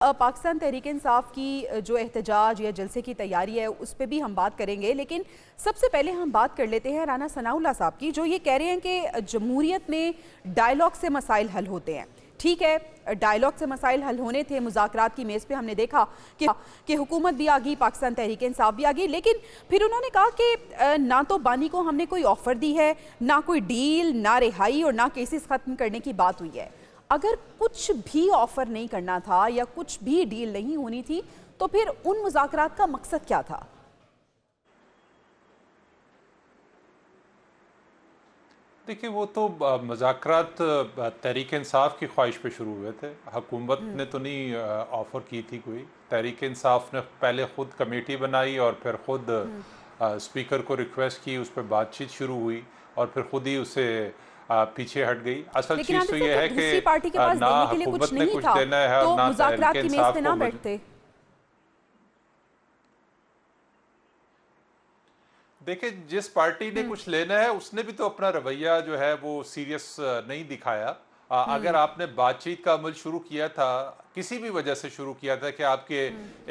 पाकिस्तान तहरीक इंसाफ की जो एहतजाज या जलसे की तैयारी है उस पर भी हम बात करेंगे, लेकिन सबसे पहले हम बात कर लेते हैं राना सनाउल्लाह साहब की, जो ये कह रहे हैं कि जमहूरियत में डायलॉग से मसाइल हल होते हैं। ठीक है, डायलॉग से मसाइल हल होने थे, मुज़ाकरात की मेज़ पे हमने देखा कि हुकूमत भी आ गई, पाकिस्तान तहरीक इंसाफ भी आ गई, लेकिन फिर उन्होंने कहा कि ना तो बानी को हमने कोई ऑफ़र दी है, ना कोई डील, ना रिहाई और ना केसेस ख़त्म करने की बात हुई है। अगर कुछ भी ऑफर नहीं करना था या कुछ भी डील नहीं होनी थी, तो फिर उन मुज़ाकरात का मकसद क्या था? देखिए, वो तो मुज़ाकरात तहरीक इंसाफ की ख्वाहिश पे शुरू हुए थे। हुकूमत ने तो नहीं ऑफ़र की थी कोई। तहरीक इंसाफ ने पहले ख़ुद कमेटी बनाई और फिर ख़ुद स्पीकर को रिक्वेस्ट की, उस पर बातचीत शुरू हुई और फिर ख़ुद ही उसे पीछे हट गई। असल लेकिन चीज़ आतिफ तो साहब, ये जब है कि दूसरी पार्टी के पास ना देने के लिए कुछ हुकूमत ने नहीं कुछ था, देना है और तो ना तहरीक मुज़ाकरात की मेज़ पे इंसाफ ना को बैठते? देखिए, जिस पार्टी ने कुछ लेना है उसने भी तो अपना रवैया जो है वो सीरियस नहीं दिखाया। अगर आपने बातचीत का अमल शुरू किया था, किसी भी वजह से शुरू किया था कि आपके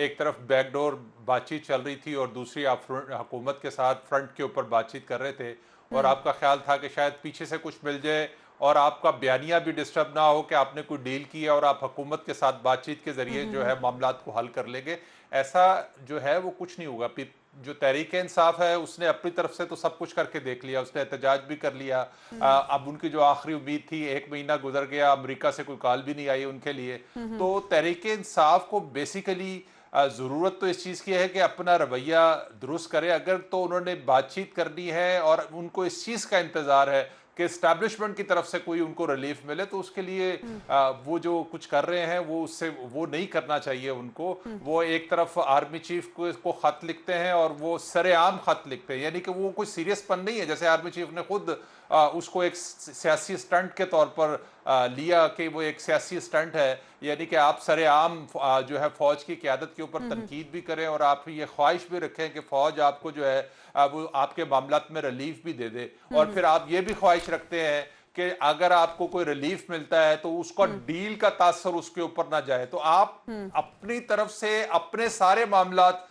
एक तरफ बैकडोर बातचीत चल रही थी और दूसरी आप हुकूमत के साथ फ्रंट के ऊपर बातचीत कर रहे थे और आपका ख्याल था कि शायद पीछे से कुछ मिल जाए और आपका बयानिया भी डिस्टर्ब ना हो कि आपने कोई डील किया और आप हुकूमत के साथ बातचीत के जरिए जो है मामलात को हल कर लेंगे, ऐसा जो है वो कुछ नहीं होगा। जो तहरीक इंसाफ है उसने अपनी तरफ से तो सब कुछ करके देख लिया, उसने एहतजाज भी कर लिया। अब उनकी जो आखिरी उम्मीद थी, 1 महीना गुजर गया, अमेरिका से कोई कॉल भी नहीं आई उनके लिए। तो तहरीक इंसाफ को बेसिकली ज़रूरत तो इस चीज़ की है कि अपना रवैया दुरुस्त करे। अगर तो उन्होंने बातचीत करनी है और उनको इस चीज़ का इंतज़ार है कि इस्टेब्लिशमेंट की तरफ से कोई उनको रिलीफ मिले, तो उसके लिए वो जो कुछ कर रहे हैं वो उससे वो नहीं करना चाहिए उनको। वो एक तरफ आर्मी चीफ को खत लिखते हैं और वो सरेआम खत लिखते हैं, यानी कि वो कोई सीरियसपन नहीं है। जैसे आर्मी चीफ ने खुद उसको एक सियासी स्टंट के तौर पर लिया कि वो एक सियासी स्टंट है, यानी कि आप सरेआम जो है फौज की क़यादत के ऊपर तनकीद भी करें और आप ये ख्वाहिश भी रखें कि फौज आपको जो है वो आपके मामलात में रिलीफ भी दे दे, और फिर आप ये भी ख्वाहिश रखते हैं कि अगर आपको कोई रिलीफ मिलता है तो उसका डील का तासर उसके ऊपर ना जाए। तो आप अपनी तरफ से अपने सारे मामलात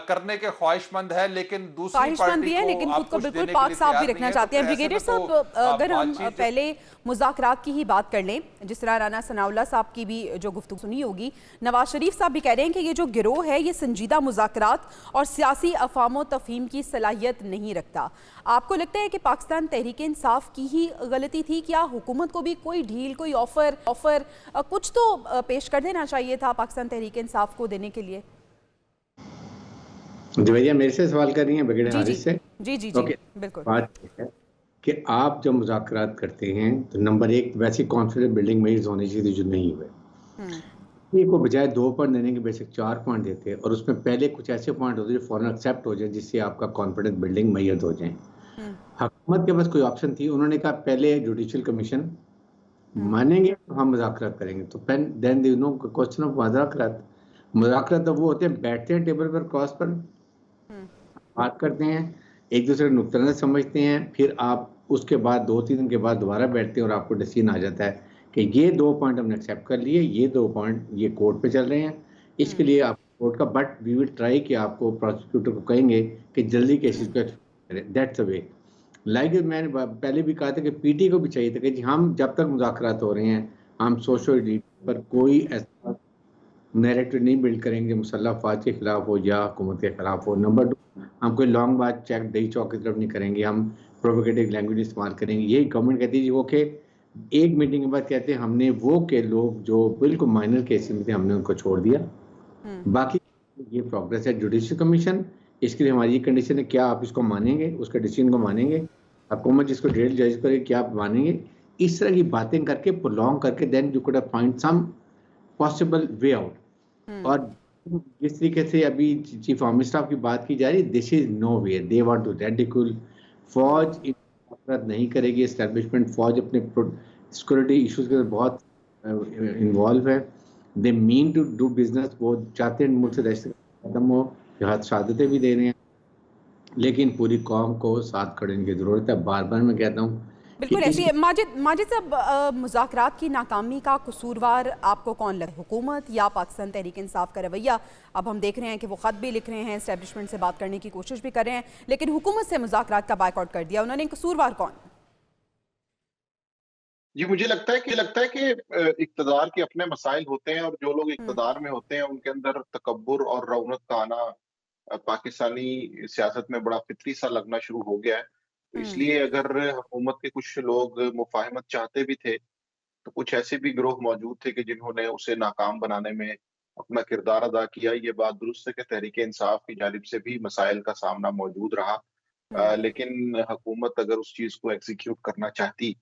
करने के ख्वाहिशमंद है, लेकिन दूसरी ख्वाहिशमंद पार्टी भी है, को लेकिन खुद आप को कुछ बिल्कुल देने के पाक लिए साफ भी तैयार नहीं रखना है। तो चाहते फिर हैं। ऐसे ब्रिगेडियर में तो साहब, अगर हम बातचीत पहले मुज़ाकरात की ही बात कर लें, जिस तरह राना सनाउल्लाह साहब की भी जो गुफ्तगू सुनी होगी, नवाज शरीफ साहब भी कह रहे हैं कि ये जो गिरोह है ये संजीदा मुज़ाकरात और सियासी अफाम तफहीम की सलाहियत नहीं रखता। आपको लगता है कि पाकिस्तान तहरीक इंसाफ की ही गलती थी? क्या हुकूमत को भी कोई डील, कोई ऑफर कुछ तो पेश कर देना चाहिए था पाकिस्तान तहरीक इंसाफ को देने के लिए? जी भैया, मेरे से सवाल कर रही हैं ब्रिगेडियर जी जी हारिस से? जी जी जी, ओके। बिल्कुल। बात ये है कि आप जब मुज़ाकरात करते हैं तो नंबर एक वैसे कॉन्फिडेंस बिल्डिंग मेजर्स होने चाहिए जो नहीं हुए। ये को बजाय 2 पॉइंट देने के बेसिक 4 पॉइंट देते हैं और उसमें पहले कुछ ऐसे पॉइंट होते हैं जो फौरन एक्सेप्ट हो जाए, जिससे आपका कॉन्फिडेंस बिल्डिंग मेजर्स हो जाए। हुकूमत के पास कोई ऑप्शन थी, उन्होंने कहा पहले जुडिशियल कमीशन मानेंगे तो हम मुज़ाकरात करेंगे। तो then there is no question of मुज़ाकरात। मुज़ाकरात तो वो होते हैं, बैठते हैं टेबल पर क्रॉस पर, बात करते हैं, एक दूसरे को नुक्ता नज़र समझते हैं, फिर आप उसके बाद 2-3 दिन के बाद दोबारा बैठते हैं और आपको डिसीजन आ जाता है कि ये 2 पॉइंट हमने एक्सेप्ट कर लिए, ये 2 पॉइंट ये कोर्ट पे चल रहे हैं, इसके लिए आप कोर्ट का, बट वी विल ट्राई कि आपको प्रोसिक्यूटर को कहेंगे कि जल्दी केसेस को करें। That's the way. लाइक मैंने पहले भी कहा था कि पीटी को भी चाहिए था कि जी हम जब तक मुज़ाकरात हो रहे हैं, हम सोशल पर कोई ऐसा नैरेटिव नहीं बिल्ड करेंगे मुसल्लह अफ़वाज के खिलाफ हो या हुकूमत के खिलाफ हो। नंबर 2, हम कोई लॉन्ग बात चेक दही चौक की तरफ नहीं करेंगे, हम प्रोवोकेटिव लैंग्वेज इस्तेमाल करेंगे। यही गवर्नमेंट कहती है वो कि एक मीटिंग के बाद कहते हैं हमने वो के लोग जो बिल्कुल माइनर केसेस में थे हमने उनको छोड़ दिया, बाकी ये प्रोग्रेस है। जुडिशियल कमीशन, इसके लिए हमारी ये कंडीशन है, क्या आप इसको मानेंगे, उसके डिसीजन को मानेंगे? हुकूमत जिसको डेल जज करे, क्या आप मानेंगे? इस तरह की बातें करके प्रोलॉन्ग करके then you could find some possible way out. और जिस तरीके से अभी चीफ आर्मी स्टाफ की बात की जा रही है, this is no way, they want to ridicule फौज नहीं करेगी। एस्टेब्लिशमेंट फौज अपने सिक्योरिटी इश्यूज के बहुत इन्वॉल्व है। They mean to do business, वो चाहते हैं मुल्क से दहशत खत्म हो, जहाद शहादतें भी दे रहे हैं, लेकिन पूरी कौम को साथ खड़े होने की जरूरत है। बार बार मैं कहता हूँ बिल्कुल ऐसी है। माजिद माजिद साहब, मुज़ाकरात की नाकामी का कसूरवार आपको कौन लगे, हुकूमत या पाकिस्तान तहरीक इंसाफ का रवैया? अब हम देख रहे हैं कि वो ख़त भी लिख रहे हैं, एस्टेब्लिशमेंट से बात करने की कोशिश भी कर रहे हैं, लेकिन हुकूमत से मुज़ाकरात का बायकॉट कर दिया उन्होंने। कसूरवार कौन? जी, मुझे लगता है कि इक़्तिदार के अपने मसाइल होते हैं, और जो लोग इक़्तिदार में होते हैं उनके अंदर तकब्बुर और रौनक का आना पाकिस्तानी सियासत में बड़ा फितरी सा लगना शुरू हो गया है। तो इसलिए अगर हुकूमत के कुछ लोग मुफ़ाहमत चाहते भी थे, तो कुछ ऐसे भी गिरोह मौजूद थे कि जिन्होंने उसे नाकाम बनाने में अपना किरदार अदा किया। ये बात दुरुस्त है कि तहरीक इंसाफ की जानिब से भी मसाइल का सामना मौजूद रहा। लेकिन हुकूमत अगर उस चीज़ को एग्ज़ीक्यूट करना चाहती,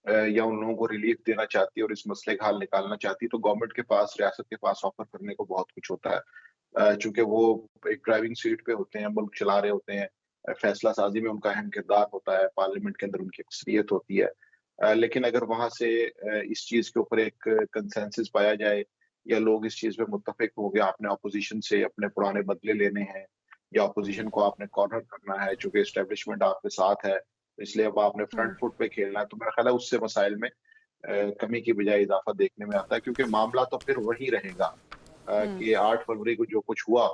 या उन लोगों को रिलीफ देना चाहती और इस मसले का हल निकालना चाहती, तो गवर्नमेंट के पास, रियासत के पास ऑफर करने को बहुत कुछ होता है। चूँकि वो एक ड्राइविंग सीट पे होते हैं, मुल्क चला रहे होते हैं, फैसला साज़ी में उनका अहम किरदार होता है, पार्लियामेंट के अंदर उनकी अक्सरियत होती है। लेकिन अगर वहाँ से इस चीज़ के ऊपर एक कंसेंसस पाया जाए, या लोग इस चीज़ पे मुत्तफ़िक हो गए, आपने ऑपोज़िशन से अपने पुराने बदले लेने हैं, या ऑपोज़िशन को आपने कॉर्नर करना है, चूँकि एस्टेब्लिशमेंट आपके साथ है, इसलिए अब आपने फ्रंट फुट पे खेलना है, तो मेरा ख्याल है उससे मसाइल में कमी की बजाय इज़ाफ़ा देखने में आता है, क्योंकि मामला तो फिर वही रहेगा कि 8 फरवरी को जो कुछ हुआ,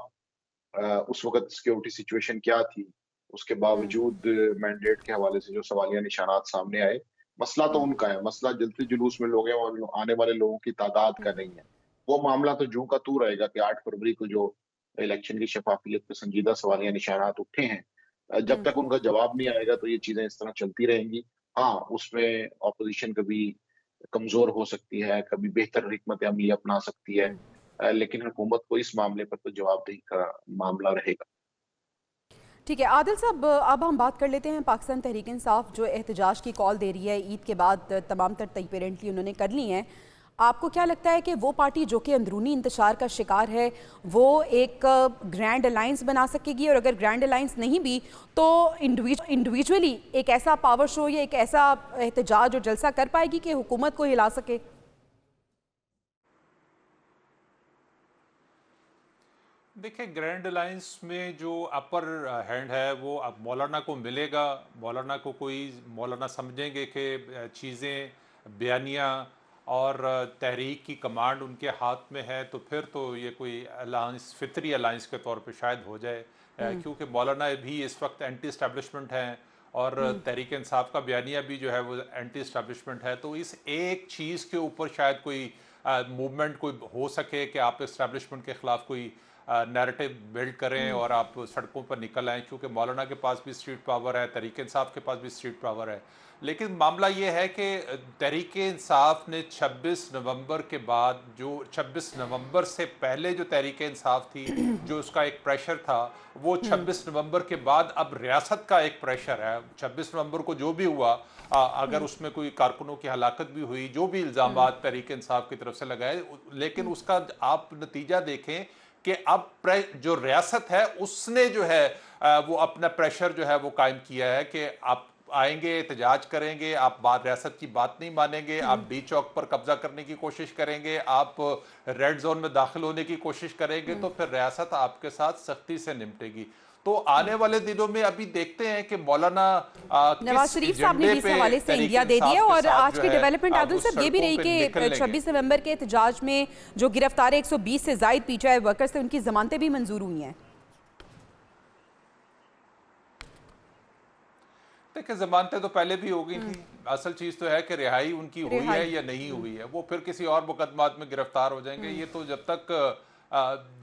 उस वक़्त सिक्योरिटी सिचुएशन क्या थी, उसके बावजूद मैंडेट के हवाले से जो सवालिया निशानात सामने आए, मसला तो उनका है, मसला जलते जुलूस में लोग हैं और आने वाले लोगों की तादाद का नहीं है। वो मामला तो जूँ का तू रहेगा कि 8 फरवरी को जो इलेक्शन की शफ़ाफ़ियत पे संजीदा सवालिया निशानात उठे हैं, जब तक उनका जवाब नहीं आएगा तो ये चीज़ें इस तरह चलती रहेंगी। हाँ, उसमें ऑपोज़िशन कभी कमज़ोर हो सकती है, कभी बेहतर हिकमत अमली अपना सकती है, लेकिन हुकूमत को इस मामले पर तो जवाबदेही का मामला रहेगा। ठीक है आदिल साहब, अब हम बात कर लेते हैं पाकिस्तान तहरीक इंसाफ जो एहतजाज की कॉल दे रही है, ईद के बाद तमाम तर तय पेरेंटली उन्होंने कर ली हैं। आपको क्या लगता है कि वो पार्टी जो कि अंदरूनी इंतशार का शिकार है, वो एक ग्रैंड अलायंस बना सकेगी? और अगर ग्रैंड अलायंस नहीं भी तो इंडिविजुअली एक ऐसा पावर शो या एक ऐसा एहतजाज और जलसा कर पाएगी कि हुकूमत को हिला सके? देखिए, ग्रैंड अलायंस में जो अपर हैंड है वो अब मौलाना को मिलेगा। मौलाना समझेंगे कि चीज़ें, बयानियाँ और तहरीक की कमांड उनके हाथ में है, तो फिर तो ये कोई अलायंस फितरी अलायंस के तौर पे शायद हो जाए, क्योंकि मौलाना भी इस वक्त एंटी इस्टेब्लिशमेंट हैं और तहरीक इंसाफ का बयानिया भी जो है वो एंटी इस्टेब्लिशमेंट है। तो इस एक चीज़ के ऊपर शायद कोई मूवमेंट कोई हो सके कि आप इस्टेब्लिशमेंट के ख़िलाफ़ कोई नैरेटिव बिल्ड करें और आप सड़कों पर निकल आएँ, क्योंकि मौलाना के पास भी स्ट्रीट पावर है, तहरीक इंसाफ के पास भी स्ट्रीट पावर है। लेकिन मामला ये है कि तहरीक इंसाफ ने 26 नवंबर के बाद, जो 26 नवंबर से पहले जो तहरीक इंसाफ थी, जो उसका एक प्रेशर था, वो 26 नवंबर के बाद अब रियासत का एक प्रेशर है। 26 नवंबर को जो भी हुआ, अगर उसमें कोई कारकुनों की हलाकत भी हुई, जो भी इल्ज़ामात तहरीक इंसाफ की तरफ से लगाए, लेकिन उसका आप नतीजा देखें कि अब जो रियासत है उसने जो है वो अपना प्रेशर जो है वो कायम किया है कि आप आएंगे, एहतजाज करेंगे, आप रियासत की बात नहीं मानेंगे, आप डी चौक पर कब्जा करने की कोशिश करेंगे, आप रेड जोन में दाखिल होने की कोशिश करेंगे, तो फिर रियासत आपके साथ सख्ती से निपटेगी। तो आने वाले दिनों में अभी देखते हैं कि मौलाना नवाज शरीफ साहब ने भी इस हवाले से इंडिया दे दिया। और आज की डेवलपमेंट आदिल साहब ये भी रही कि 26 नवंबर के एहतजाज में जो गिरफ्तार 120 से जायद पीटीआई वर्कर्स थे, उनकी जमानतें भी मंजूर हुई हैं। देखिए, जमानतें तो पहले भी हो गई थी। असल चीज़ तो है कि रिहाई उनकी हुई है या नहीं हुई है, वो फिर किसी और मुकदमात में गिरफ्तार हो जाएंगे। ये तो जब तक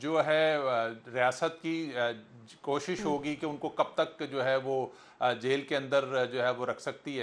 जो है रियासत की कोशिश होगी कि उनको कब तक जो है वो जेल के अंदर जो है वो रख सकती है।